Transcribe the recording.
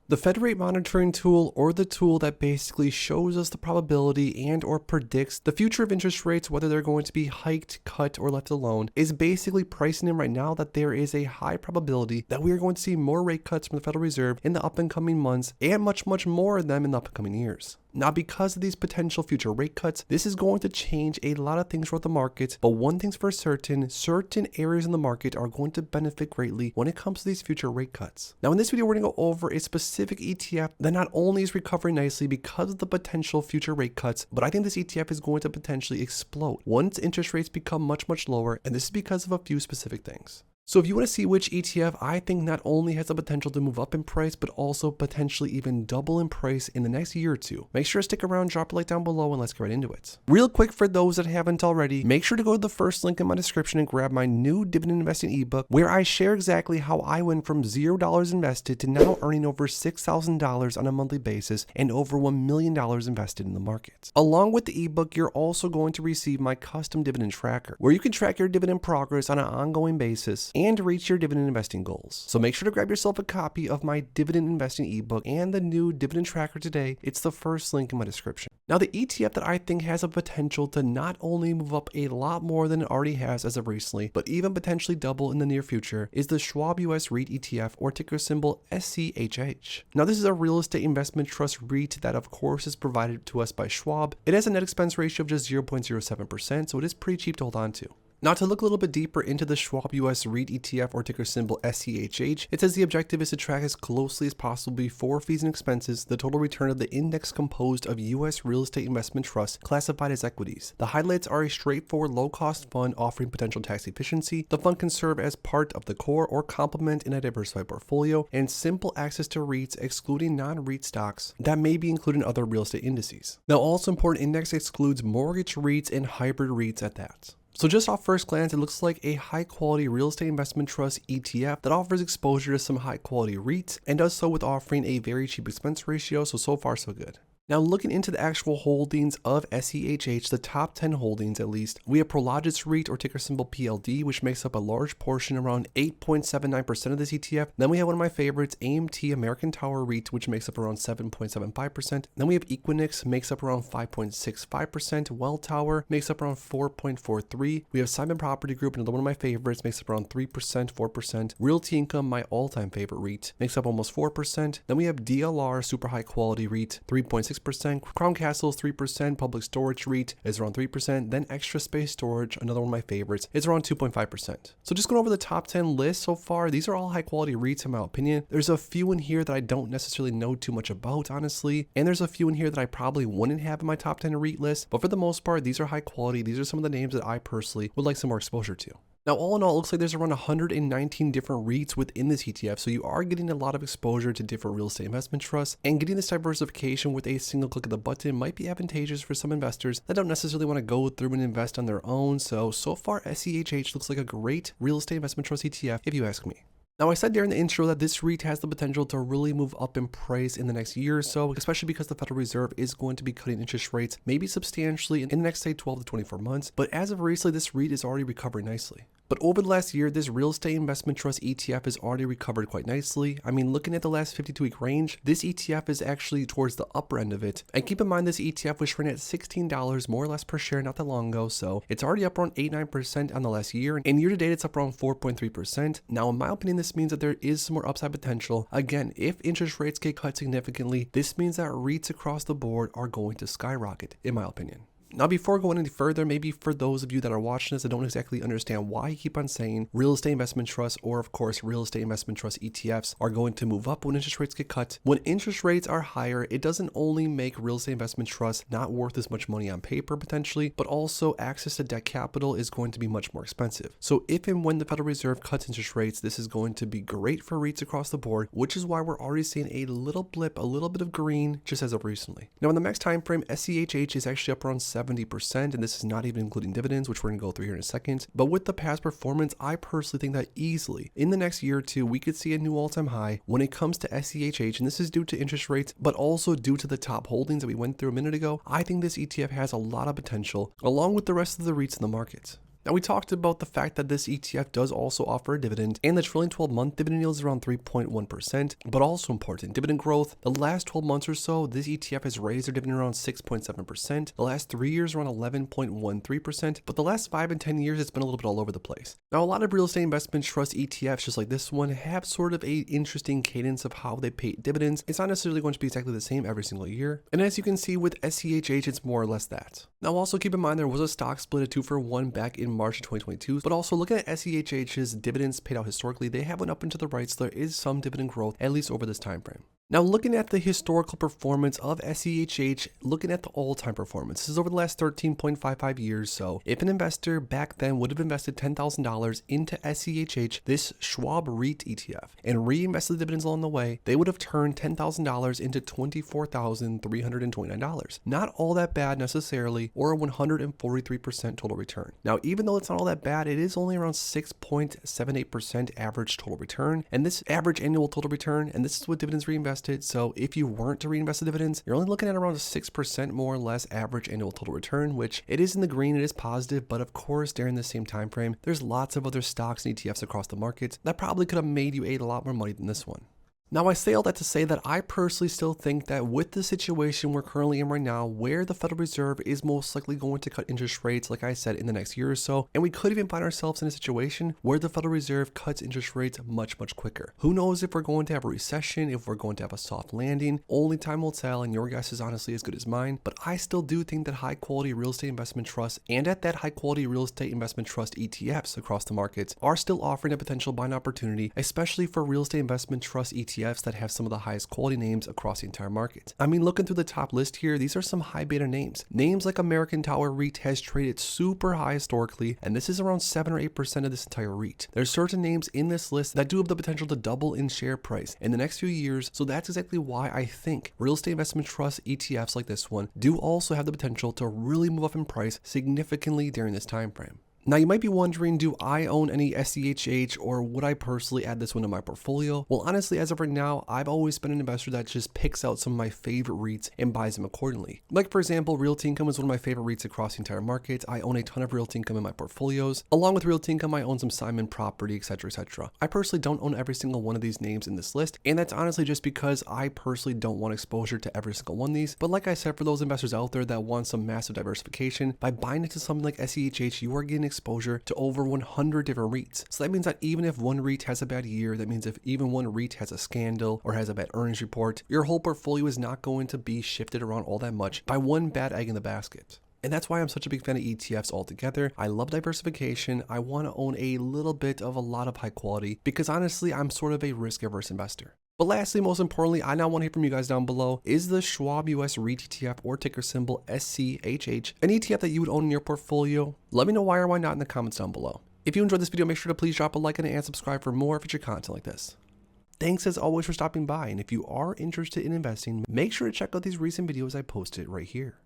The Fed rate monitoring tool, or the tool that basically shows us the probability and or predicts the future of interest rates, whether they're going to be hiked, cut, or left alone, is basically pricing in right now that there is a high probability that we are going to see more rate cuts from the Federal Reserve in the up and coming months, and much more of them in the upcoming years. Now, because of these potential future rate cuts, this is going to change a lot of things throughout the market, but one thing's for certain areas in the market are going to benefit greatly when it comes to these future rate cuts. Now, in this video, we're going to go over a specific ETF that not only is recovering nicely because of the potential future rate cuts, but I think this ETF is going to potentially explode once interest rates become much lower, and this is because of a few specific things. So if you want to see which ETF I think not only has the potential to move up in price, but also potentially even double in price in the next year or two, make sure to stick around, drop a like down below, and let's get right into it. Real quick, for those that haven't already, make sure to go to the first link in my description and grab my new dividend investing ebook, where I share exactly how I went from $0 invested to now earning over $6,000 on a monthly basis and over $1 million invested in the market. Along with the ebook, you're also going to receive my custom dividend tracker, where you can track your dividend progress on an ongoing basis and reach your dividend investing goals. So make sure to grab yourself a copy of my dividend investing ebook and the new dividend tracker today. It's the first link in my description. Now, the ETF that I think has a potential to not only move up a lot more than it already has as of recently, but even potentially double in the near future, is the Schwab US REIT ETF, or ticker symbol SCHH. Now, this is a real estate investment trust REIT that of course is provided to us by Schwab. It has a net expense ratio of just 0.07%, so it is pretty cheap to hold on to. Now, to look a little bit deeper into the Schwab US REIT ETF, or ticker symbol SCHH, it says the objective is to track as closely as possible before fees and expenses the total return of the index composed of US real estate investment trusts classified as equities. The highlights are a straightforward low-cost fund offering potential tax efficiency. The fund can serve as part of the core or complement in a diversified portfolio, and simple access to REITs excluding non-REIT stocks that may be included in other real estate indices. Now, also important, index excludes mortgage REITs and hybrid REITs at that. So just off first glance, it looks like a high quality real estate investment trust ETF that offers exposure to some high quality REITs and does so with offering a very cheap expense ratio, so far so good. Now, looking into the actual holdings of SCHH, the top 10 holdings at least, we have Prologis REIT, or ticker symbol PLD, which makes up a large portion, around 8.79% of this ETF. Then we have one of my favorites, AMT American Tower REIT, which makes up around 7.75%. Then we have Equinix, makes up around 5.65%. Welltower makes up around 4.43%. We have Simon Property Group, another one of my favorites, makes up around 3%, 4%. Realty Income, my all-time favorite REIT, makes up almost 4%. Then we have DLR, super high quality REIT, 3.6%. Crown Castle is 3%, Public Storage REIT is around 3%, then Extra Space Storage, another one of my favorites, is around 2.5%. So just going over the top 10 list so far, these are all high quality REITs in my opinion. There's a few in here that I don't necessarily know too much about, honestly, and there's a few in here that I probably wouldn't have in my top 10 REIT list, but for the most part, these are high quality. These are some of the names that I personally would like some more exposure to. Now, all in all, it looks like there's around 119 different REITs within this ETF, so you are getting a lot of exposure to different real estate investment trusts, and getting this diversification with a single click of the button might be advantageous for some investors that don't necessarily want to go through and invest on their own. So far, SCHH looks like a great real estate investment trust ETF, if you ask me. Now, I said during the intro that this REIT has the potential to really move up in price in the next year or so, especially because the Federal Reserve is going to be cutting interest rates maybe substantially in the next, say, 12 to 24 months. But as of recently, this REIT is already recovering nicely. But over the last year, this real estate investment trust ETF has already recovered quite nicely. I mean, looking at the last 52-week range, this ETF is actually towards the upper end of it. And keep in mind, this ETF was trading at $16 more or less per share not that long ago, so it's already up around 8-9% on the last year, and year to date it's up around 4.3%. Now, in my opinion, this means that there is some more upside potential. Again, if interest rates get cut significantly, this means that REITs across the board are going to skyrocket, in my opinion. Now, before going any further, maybe for those of you that are watching this that don't exactly understand why I keep on saying real estate investment trusts, or of course real estate investment trust ETFs, are going to move up when interest rates get cut. When interest rates are higher, it doesn't only make real estate investment trusts not worth as much money on paper potentially, but also access to debt capital is going to be much more expensive. So if and when the Federal Reserve cuts interest rates, this is going to be great for REITs across the board, which is why we're already seeing a little blip, a little bit of green just as of recently. Now, in the next time frame, SCHH is actually up around 70%, and this is not even including dividends, which we're going to go through here in a second. But with the past performance, I personally think that easily in the next year or two, we could see a new all-time high when it comes to SCHH, and this is due to interest rates, but also due to the top holdings that we went through a minute ago. I think this ETF has a lot of potential, along with the rest of the REITs in the market. Now, we talked about the fact that this ETF does also offer a dividend, and the trailing 12-month dividend yield is around 3.1%, but also important, dividend growth. The last 12 months or so, this ETF has raised their dividend around 6.7%, the last 3 years around 11.13%, but the last 5 and 10 years, it's been a little bit all over the place. Now, a lot of real estate investment trust ETFs, just like this one, have sort of a interesting cadence of how they pay dividends. It's not necessarily going to be exactly the same every single year, and as you can see with SCHH, it's more or less that. Now, also keep in mind there was a stock split of 2-for-1 back in March of 2022, but also looking at SCHH's dividends paid out historically, they have went up and to the right, so there is some dividend growth, at least over this time frame. Now, looking at the historical performance of SCHH, looking at the all-time performance, this is over the last 13.55 years. So if an investor back then would have invested $10,000 into SCHH, this Schwab REIT ETF, and reinvested the dividends along the way, they would have turned $10,000 into $24,329. Not all that bad necessarily, or a 143% total return. Now, even though it's not all that bad, it is only around 6.78% average total return, and this average annual total return, and this is what dividends reinvested. So if you weren't to reinvest the dividends, you're only looking at around a 6% more or less average annual total return, which it is in the green, it is positive, but of course during the same time frame, there's lots of other stocks and ETFs across the market that probably could have made you a lot more money than this one. Now, I say all that to say that I personally still think that with the situation we're currently in right now, where the Federal Reserve is most likely going to cut interest rates, like I said, in the next year or so, and we could even find ourselves in a situation where the Federal Reserve cuts interest rates much quicker. Who knows if we're going to have a recession, if we're going to have a soft landing? Only time will tell, and your guess is honestly as good as mine, but I still do think that high quality real estate investment trusts, and at that high quality real estate investment trust ETFs across the markets, are still offering a potential buying opportunity, especially for real estate investment trust ETFs that have some of the highest quality names across the entire market. I mean, looking through the top list here, these are some high beta names. Names like American Tower REIT has traded super high historically, and this is around 7 or 8% of this entire REIT. There's certain names in this list that do have the potential to double in share price in the next few years, so that's exactly why I think real estate investment trust ETFs like this one do also have the potential to really move up in price significantly during this time frame. Now, you might be wondering, do I own any SCHH, or would I personally add this one to my portfolio? Well, honestly, as of right now, I've always been an investor that just picks out some of my favorite REITs and buys them accordingly. Like, for example, Realty Income is one of my favorite REITs across the entire market. I own a ton of Realty Income in my portfolios. Along with Realty Income, I own some Simon Property, etc., etc. I personally don't own every single one of these names in this list, and that's honestly just because I personally don't want exposure to every single one of these. But like I said, for those investors out there that want some massive diversification, by buying into something like SCHH, you are getting exposure to over 100 different REITs. So that means that even if one REIT has a bad year, that means if even one REIT has a scandal or has a bad earnings report, your whole portfolio is not going to be shifted around all that much by one bad egg in the basket. And that's why I'm such a big fan of ETFs altogether. I love diversification. I want to own a little bit of a lot of high quality because honestly, I'm sort of a risk averse investor. But lastly, most importantly, I now want to hear from you guys down below. Is the Schwab US REIT ETF, or ticker symbol SCHH, an ETF that you would own in your portfolio? Let me know why or why not in the comments down below. If you enjoyed this video, make sure to please drop a like on it and subscribe for more future content like this. Thanks as always for stopping by, and if you are interested in investing, make sure to check out these recent videos I posted right here.